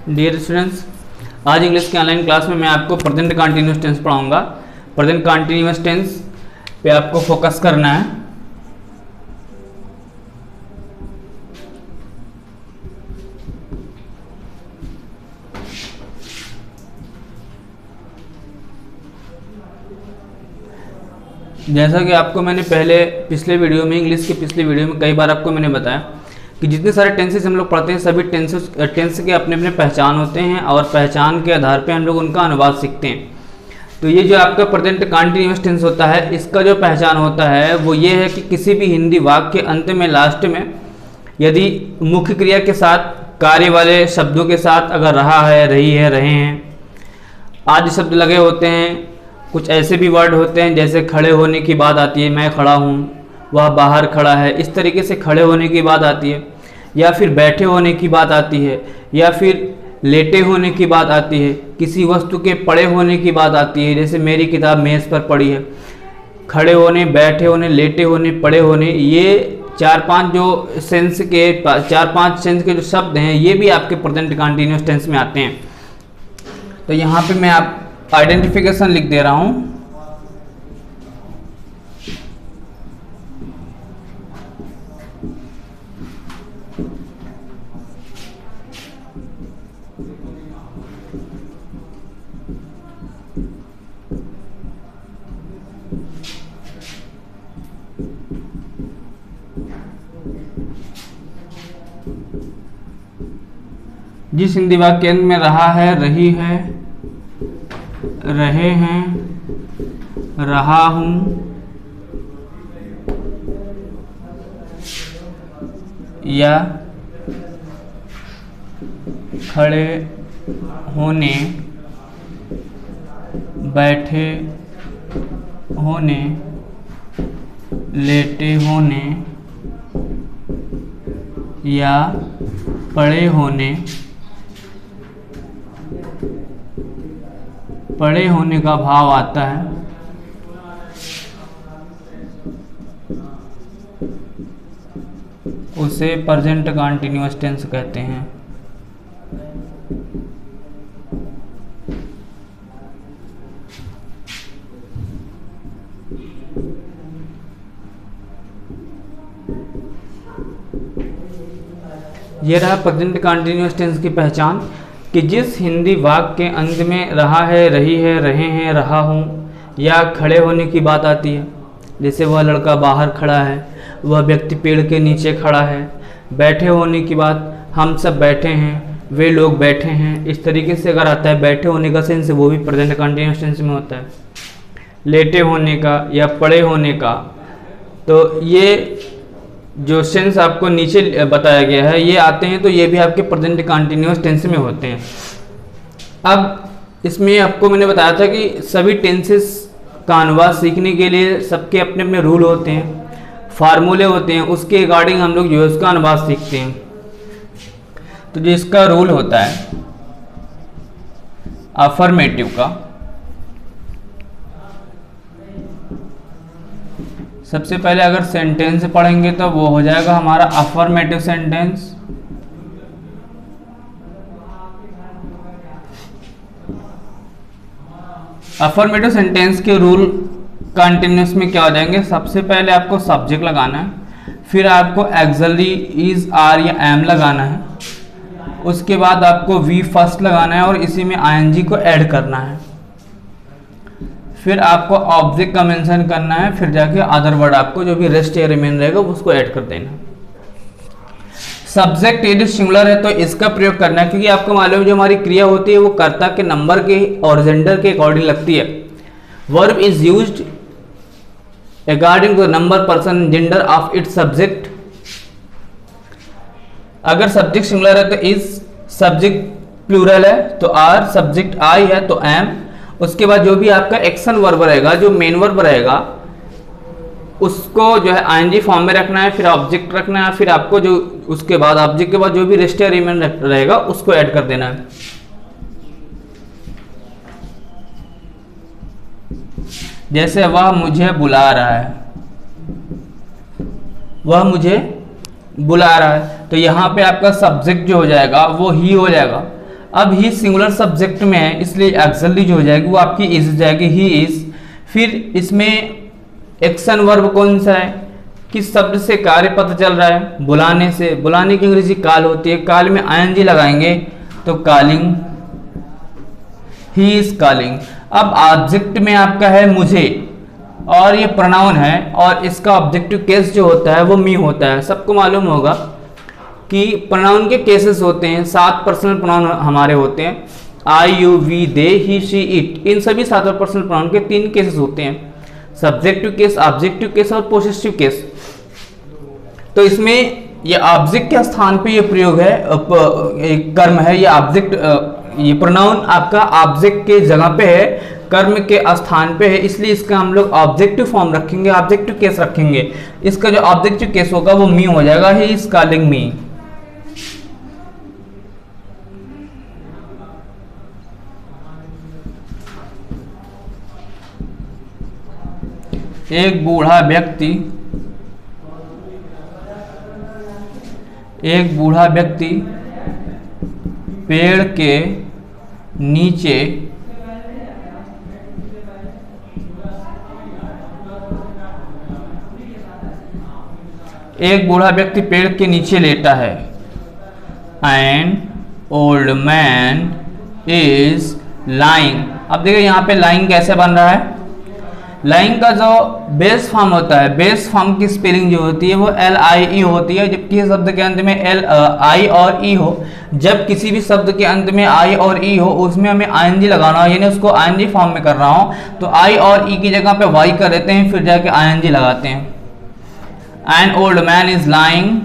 Dear students, आज English के online class में मैं आपको प्रेजेंट कंटिन्यूअस टेंस पढ़ाऊंगा। प्रेजेंट कंटिन्यूअस टेंस पे आपको फोकस करना है। जैसा कि आपको मैंने पिछले वीडियो में पिछले वीडियो में कई बार आपको मैंने बताया कि जितने सारे टेंसेस हम लोग पढ़ते हैं सभी टेंस के अपने अपने पहचान होते हैं और पहचान के आधार पे हम लोग उनका अनुवाद सीखते हैं। तो ये जो आपका प्रेजेंट कंटिन्यूअस टेंस होता है, इसका जो पहचान होता है वो ये है कि किसी भी हिंदी वाक्य के अंत में लास्ट में यदि मुख्य क्रिया के साथ कार्य वाले शब्दों के साथ अगर रहा है, रही है, रहे हैं आदि शब्द लगे होते हैं। कुछ ऐसे भी वर्ड होते हैं जैसे खड़े होने की बात आती है, मैं खड़ा हूँ, वह बाहर खड़ा है, इस तरीके से खड़े होने की बात आती है, या फिर बैठे होने की बात आती है, या फिर लेटे होने की बात आती है, किसी वस्तु के पड़े होने की बात आती है। जैसे मेरी किताब मेज़ पर पड़ी है। खड़े होने, बैठे होने, लेटे होने, पड़े होने, ये चार पांच सेंस के जो शब्द हैं ये भी आपके प्रेजेंट कंटिन्यूअस टेंस में आते हैं। तो यहाँ पे मैं आप आइडेंटिफिकेशन लिख दे रहा हूँ। जिस हिंदी वाक्य में रहा है, रही है, रहे हैं, रहा हूं, या खड़े होने, बैठे होने, लेटे होने या पड़े होने का भाव आता है, उसे प्रेजेंट कंटिन्यूअस टेंस कहते हैं। यह रहा प्रेजेंट कंटिन्यूअस टेंस की पहचान कि जिस हिंदी वाक्य के अंत में रहा है, रही है, रहे हैं, रहा हूँ या खड़े होने की बात आती है। जैसे वह लड़का बाहर खड़ा है, वह व्यक्ति पेड़ के नीचे खड़ा है। बैठे होने की बात, हम सब बैठे हैं, वे लोग बैठे हैं, इस तरीके से अगर आता है बैठे होने का सेंस वो भी प्रेजेंट कंटिन्यूअस टेंस में होता है। लेटे होने का या पड़े होने का, तो ये जो सेंस आपको नीचे बताया गया है ये आते हैं, तो ये भी आपके प्रेजेंट कंटिन्यूअस टेंस में होते हैं। अब इसमें आपको मैंने बताया था कि सभी टेंसेस का अनुवाद सीखने के लिए सबके अपने अपने रूल होते हैं, फार्मूले होते हैं, उसके अकॉर्डिंग हम लोग जो है उसका अनुवाद सीखते हैं। तो जो इसका रूल होता है अफर्मेटिव का, सबसे पहले अगर सेंटेंस पढ़ेंगे तो वो हो जाएगा हमारा अफर्मेटिव सेंटेंस। अफर्मेटिव सेंटेंस के रूल कंटिन्यूअस में क्या हो जाएंगे, सबसे पहले आपको सब्जेक्ट लगाना है, फिर आपको एक्सिलरी इज, आर या एम लगाना है, उसके बाद आपको वी फर्स्ट लगाना है और इसी में आईएनजी को ऐड करना है, फिर आपको ऑब्जेक्ट का मेंशन करना है, फिर जाके अदर वर्ड आपको जो भी रेस्ट या रिमेन रहेगा उसको ऐड कर देना। सब्जेक्ट यदि सिंगुलर है तो इसका प्रयोग करना है, क्योंकि आपको मालूम है जो हमारी क्रिया होती है वो कर्ता के नंबर के और जेंडर के अकॉर्डिंग लगती है। Verb is used according to the number, person, gender of its subject. अगर सब्जेक्ट सिंगुलर है तो इज, सब्जेक्ट प्लूरल है तो आर, सब्जेक्ट आई है तो एम। उसके बाद जो भी आपका एक्शन वर्ब रहेगा, जो मेन वर्ब रहेगा, उसको जो है आईएनजी फॉर्म में रखना है, फिर ऑब्जेक्ट रखना है, फिर आपको जो उसके बाद ऑब्जेक्ट के बाद जो भी रेस्ट या रिमेन रहेगा उसको ऐड कर देना है। जैसे वह मुझे बुला रहा है, वह मुझे बुला रहा है, तो यहाँ पे आपका सब्जेक्ट जो हो जाएगा वो ही हो जाएगा। अब ही सिंगुलर सब्जेक्ट में है, इसलिए एक्चुअली जो हो जाएगी वो आपकी इज हो जाएगी, ही इज। फिर इसमें एक्शन वर्ब कौन सा है, किस शब्द से कार्य पता चल रहा है, बुलाने से। बुलाने की अंग्रेजी कॉल होती है, कॉल में आईएनजी लगाएंगे तो कॉलिंग, ही इज कॉलिंग। अब ऑब्जेक्ट में आपका है मुझे, और ये प्रोनाउन है, और इसका ऑब्जेक्टिव केस जो होता है वो मी होता है। सबको मालूम होगा कि प्रोनाउन के केसेस होते हैं, 7 पर्सनल प्रोनाउन हमारे होते हैं, I you we they he she it. इन सभी 7 पर्सनल प्रोनाउन के 3 केसेस होते हैं, सब्जेक्टिव केस, ऑब्जेक्टिव केस और पोसेसिव केस। तो इसमें ये ऑब्जेक्ट के स्थान पे ये प्रयोग है, कर्म है, ये ऑब्जेक्ट, ये प्रोनाउन आपका ऑब्जेक्ट के जगह पे है, कर्म के स्थान पे है, इसलिए इसका हम लोग ऑब्जेक्टिव फॉर्म रखेंगे, ऑब्जेक्टिव केस रखेंगे। इसका जो ऑब्जेक्टिव केस होगा वो मी हो जाएगा, ही इज कॉलिंग मी। एक बूढ़ा व्यक्ति पेड़ के नीचे लेटा है। And old man is lying. अब देखिए यहाँ पे लाइंग कैसे बन रहा है, लाइंग का जो बेस फॉर्म होता है, बेस फॉर्म की स्पेलिंग जो होती है वो LIE होती है, जबकि शब्द के अंत में I और E हो। जब किसी भी शब्द के अंत में I और E हो उसमें हमें ING लगाना हो, यानी उसको ING फॉर्म में कर रहा हो, तो I और E की जगह पे Y कर देते हैं, फिर जाके ING लगाते हैं। An old man is lying,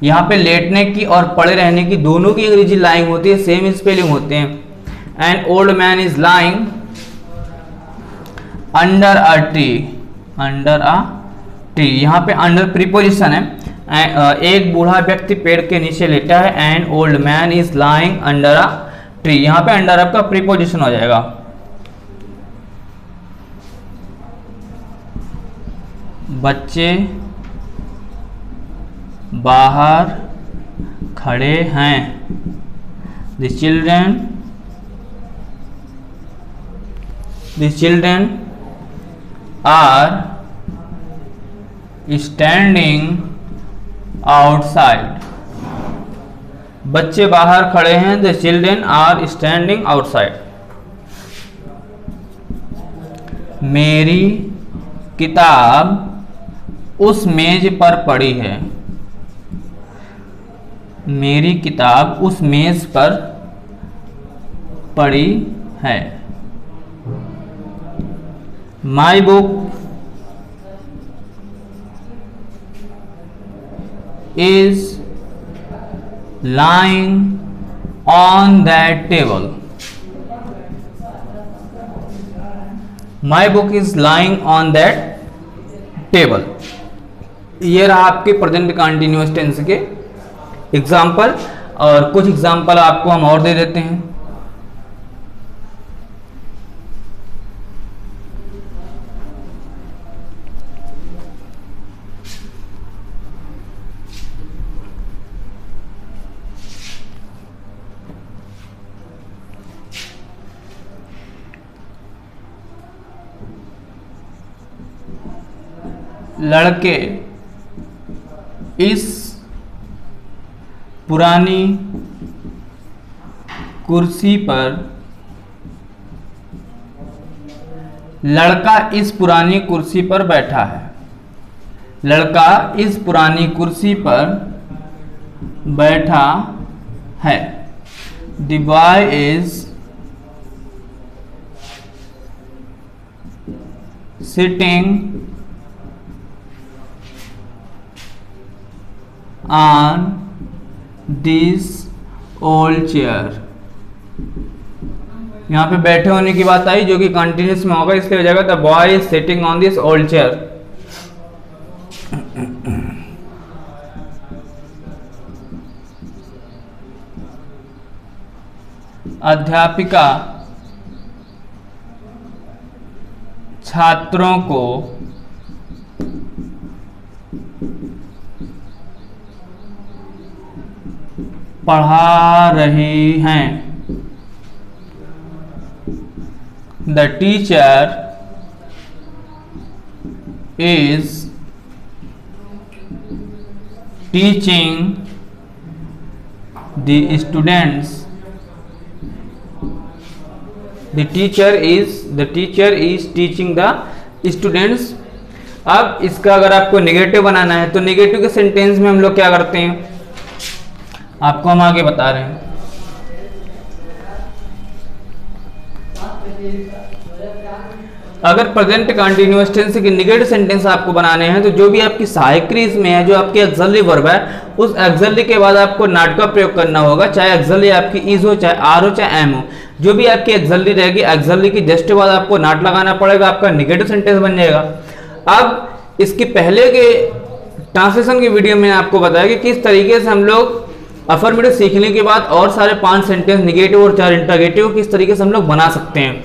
यहाँ पे लेटने की और पड़े रहने की दोनों की अंग्रेजी लाइंग होती है, सेम स्पेलिंग होते हैं। An old man is lying under a tree, under a tree, यहाँ पे अंडर प्रीपोजिशन है। एक बूढ़ा व्यक्ति पेड़ के नीचे लेटा है, and old man is lying under a tree, यहाँ पे अंडर आपका प्रीपोजिशन हो जाएगा। बच्चे बाहर खड़े हैं, the children are standing outside. बच्चे बाहर खड़े हैं, the children are standing outside. मेरी किताब उस मेज पर पड़ी है, मेरी किताब उस मेज पर पड़ी है। My book is lying on that table. My book is lying on that table. ये रहा आपके प्रेजेंट कंटिन्यूअस टेंस के एग्जाम्पल, और कुछ एग्जाम्पल आपको हम और दे देते हैं। लड़के इस पुरानी कुर्सी पर, लड़का इस पुरानी कुर्सी पर बैठा है, लड़का इस पुरानी कुर्सी पर बैठा है। The boy is sitting on this old chair। यहाँ पे बैठे होने की बात आई जो कि कंटिन्यूस में होगा, इसलिए हो जाएगा the boy is sitting on this old chair. अध्यापिका छात्रों को पढ़ा रही हैं। The teacher is teaching the students. The teacher is teaching the students. अब इसका अगर आपको नेगेटिव बनाना है तो नेगेटिव के सेंटेंस में हम लोग क्या करते हैं, आपको हम आगे बता रहे हैं। अगर प्रेजेंट कंटीन्यूअस टेंस के नेगेटिव सेंटेंस आपको बनाने हैं तो जो भी आपकी सहायक क्रिया इसमें है, जो आपकी एक्सलरी वर्ब है, उस एक्सलरी के बाद आपको नॉट का प्रयोग करना होगा। चाहे एक्सलरी आपकी इज हो, चाहे आर हो, चाहे एम हो, जो भी आपकी एक्सलरी रहेगी, एक्सलरी की जस्ट बाद आपको नॉट लगाना पड़ेगा, आपका नेगेटिव सेंटेंस बन जाएगा। अब इसके पहले के ट्रांसलेशन की वीडियो में आपको बताया कि किस तरीके से हम लोग अफर्मेटिव सीखने के बाद और सारे 5 सेंटेंस नेगेटिव और 4 इंटरोगेटिव किस तरीके से हम लोग बना सकते हैं।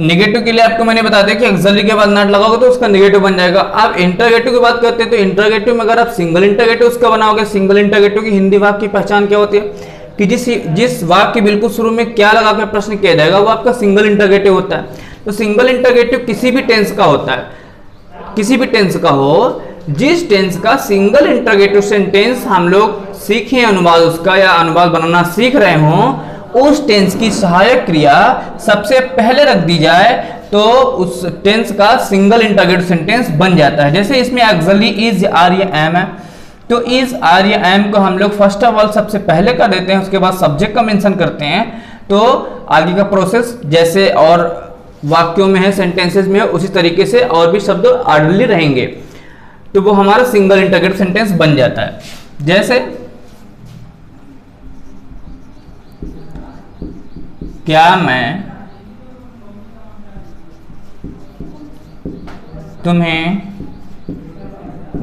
नेगेटिव के लिए आपको मैंने बता दिया कि एक्सलरी के बाद नॉट लगाओगे तो उसका नेगेटिव बन जाएगा। अब इंटरोगेटिव की बात करते हैं तो इंटरोगेटिव में अगर आप सिंगल इंटरोगेटिव उसका बनाओगे, सिंगल इंटरोगेटिव की हिंदी वाक्य की पहचान क्या होती है कि जिस वाक्य के बिल्कुल शुरू में क्या लगा के प्रश्न किया जाएगा वो आपका सिंगल इंटरोगेटिव होता है। तो सिंगल इंटरोगेटिव किसी भी टेंस का होता है, किसी भी टेंस का हो, जिस टेंस का सिंगल इंटरोगेटिव सेंटेंस हम लोग सीखे अनुवाद उसका या अनुवाद बनाना सीख रहे हों, उस टेंस की सहायक क्रिया सबसे पहले रख दी जाए तो उस टेंस का सिंगल इंटरोगेटिव सेंटेंस बन जाता है। जैसे इसमें एक्सली इज आर या एम है, तो इज आर या एम को हम लोग फर्स्ट ऑफ ऑल सबसे पहले कर देते हैं, उसके बाद सब्जेक्ट का मेंशन करते हैं। तो आगे का प्रोसेस जैसे और वाक्यों में है, सेंटेंसेस में है, उसी तरीके से और भी शब्द ऑर्डरली रहेंगे, तो वो हमारा सिंगल इंटरोगेटिव सेंटेंस बन जाता है। जैसे क्या मैं तुम्हें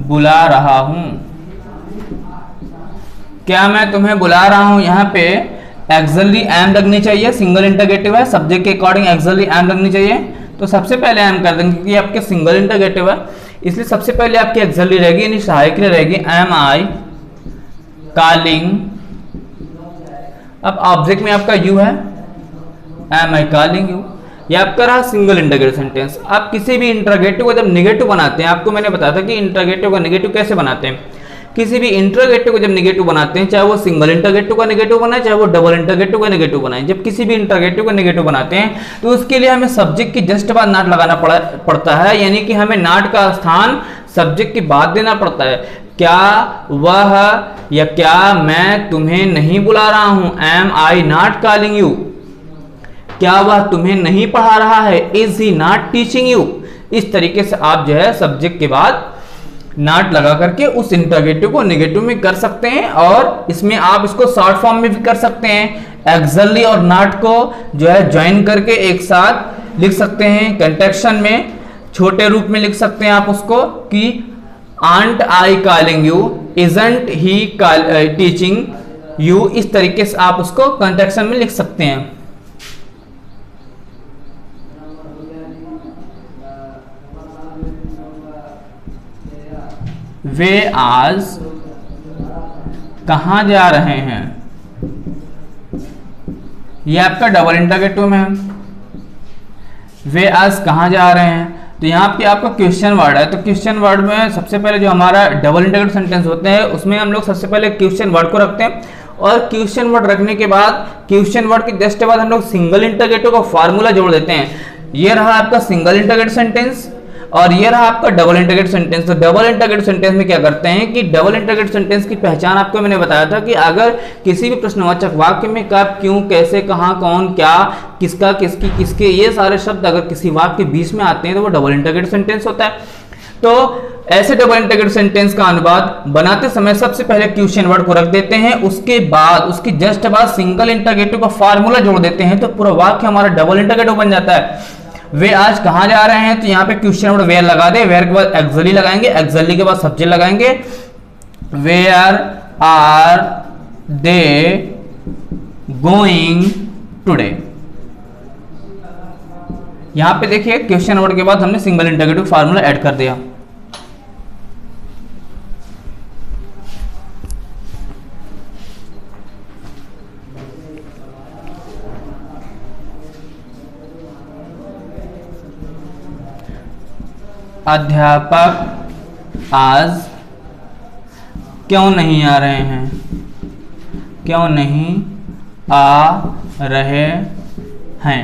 बुला रहा हूं। क्या मैं तुम्हें बुला रहा हूं, यहां पे एक्सली एम लगनी चाहिए, सिंगल इंटरोगेटिव है, सब्जेक्ट के अकॉर्डिंग एक्सली एम लगनी चाहिए। तो सबसे पहले एम कर देंगे क्योंकि आपके सिंगल इंटरोगेटिव है, इसलिए सबसे पहले आपकी एक्सली रहेगी, यानी सहायक रहेगी एम आई कॉलिंग। अब ऑब्जेक्ट में आपका यू है, एम आई कॉलिंग यू, ये आपका रहा सिंगल इंटरोगेटिव सेंटेंस। आप किसी भी इंटरोगेटिव को जब नेगेटिव बनाते हैं, आपको मैंने बताया था कि इंटरोगेटिव का नेगेटिव कैसे बनाते हैं। किसी भी इंटरोगेटिव को जब नेगेटिव बनाते हैं, चाहे वो सिंगल इंटरोगेटिव का नेगेटिव बनाए, चाहे वो डबल इंटरोगेटिव का नेगेटिव बनाए, जब किसी भी इंटरोगेटिव का नेगेटिव बनाते हैं तो उसके लिए हमें सब्जेक्ट की जस्ट बाद नॉट लगाना पड़ता है, यानी कि हमें नॉट का स्थान सब्जेक्ट के बाद देना पड़ता है। क्या वह या क्या मैं तुम्हें नहीं बुला रहा हूं, am I not calling you. क्या वह तुम्हें नहीं पढ़ा रहा है, is he not teaching you. इस तरीके से आप जो है सब्जेक्ट के बाद नॉट लगा करके उस इंटरोगेटिव को नेगेटिव में कर सकते हैं, और इसमें आप इसको शॉर्ट फॉर्म में भी कर सकते हैं। एक्सली और नॉट को जो है ज्वाइन करके एक साथ लिख सकते हैं, कंटेक्शन में छोटे रूप में लिख सकते हैं आप उसको कि aren't I calling you, isn't he teaching you. इस तरीके से आप उसको कंटेक्शन में लिख सकते हैं। वे आज कहाँ जा रहे हैं, ये आपका डबल इंटरोगेटिव में है। वे आज कहाँ जा रहे हैं, तो यहाँ पे आपका क्वेश्चन वर्ड है, तो क्वेश्चन वर्ड में सबसे पहले जो हमारा डबल इंटरोगेटिव सेंटेंस होते हैं उसमें हम लोग सबसे पहले क्वेश्चन वर्ड को रखते हैं, और क्वेश्चन वर्ड रखने के बाद क्वेश्चन वर्ड के जस्ट बाद हम लोग सिंगल इंटरोगेटिव का फॉर्मूला जोड़ देते हैं। ये रहा आपका सिंगल इंटरोगेटिव सेंटेंस और ये रहा आपका डबल इंटरोगेटिव सेंटेंस। तो डबल इंटरोगेटिव सेंटेंस में क्या करते हैं कि डबल इंटरोगेटिव सेंटेंस की पहचान आपको मैंने बताया था कि अगर किसी भी प्रश्नवाचक वाक्य में कब, क्यों, कैसे, कहां, कौन, क्या, किसका, किसकी, किसके, ये सारे शब्द अगर किसी वाक्य के बीच में आते हैं तो वो डबल इंटरोगेटिव सेंटेंस होता है। तो ऐसे डबल इंटरोगेटिव सेंटेंस का अनुवाद बनाते समय सबसे पहले क्वेश्चन वर्ड को रख देते हैं, उसके बाद उसकी जस्ट बाद सिंगल इंटरोगेटिव का फार्मूला जोड़ देते हैं, तो पूरा वाक्य हमारा डबल इंटरोगेटिव बन जाता है। वे आज कहाँ जा रहे हैं, तो यहाँ पे क्वेश्चन वर्ड वेयर लगा दे, वेयर के बाद एक्सली लगाएंगे, एक्सली के बाद सब्जेक्ट लगाएंगे, where are they going today. यहां पे देखिए क्वेश्चन वर्ड के बाद हमने सिंगल इंटरोगेटिव फार्मूला ऐड कर दिया। अध्यापक आज क्यों नहीं आ रहे हैं, क्यों नहीं आ रहे हैं।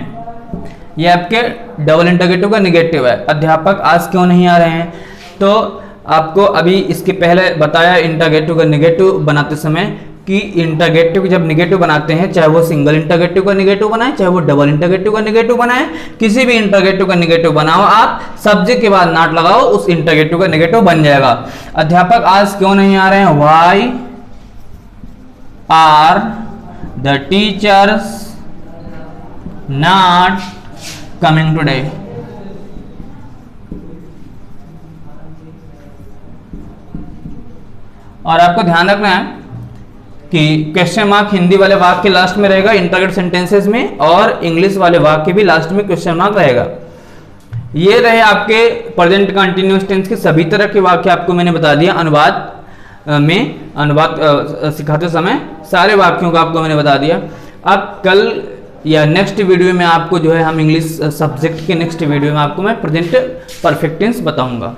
ये आपके डबल इंटरोगेटिव का निगेटिव है, अध्यापक आज क्यों नहीं आ रहे हैं। तो आपको अभी इसके पहले बताया इंटरोगेटिव का निगेटिव बनाते समय कि इंटरोगेटिव जब निगेटिव बनाते हैं, चाहे वो सिंगल इंटरोगेटिव का निगेटिव बनाए, चाहे वो डबल इंटरोगेटिव का निगेटिव बनाए, किसी भी इंटरोगेटिव का निगेटिव बनाओ आप, सब्जेक्ट के बाद नॉट लगाओ, उस इंटरोगेटिव का निगेटिव बन जाएगा। अध्यापक आज क्यों नहीं आ रहे हैं, why are the teachers not coming today. और आपको ध्यान रखना है कि क्वेश्चन मार्क हिंदी वाले वाक्य लास्ट में रहेगा इंटरोगेटिव सेंटेंसेस में, और इंग्लिश वाले वाक्य भी लास्ट में क्वेश्चन मार्क रहेगा। ये रहे आपके प्रेजेंट कंटिन्यूअस टेंस के सभी तरह के वाक्य आपको मैंने बता दिया। अनुवाद सिखाते समय सारे वाक्यों को आपको मैंने बता दिया। अब कल या नेक्स्ट वीडियो में आपको जो है हम इंग्लिश सब्जेक्ट के नेक्स्ट वीडियो में आपको मैं प्रेजेंट परफेक्ट टेंस बताऊंगा।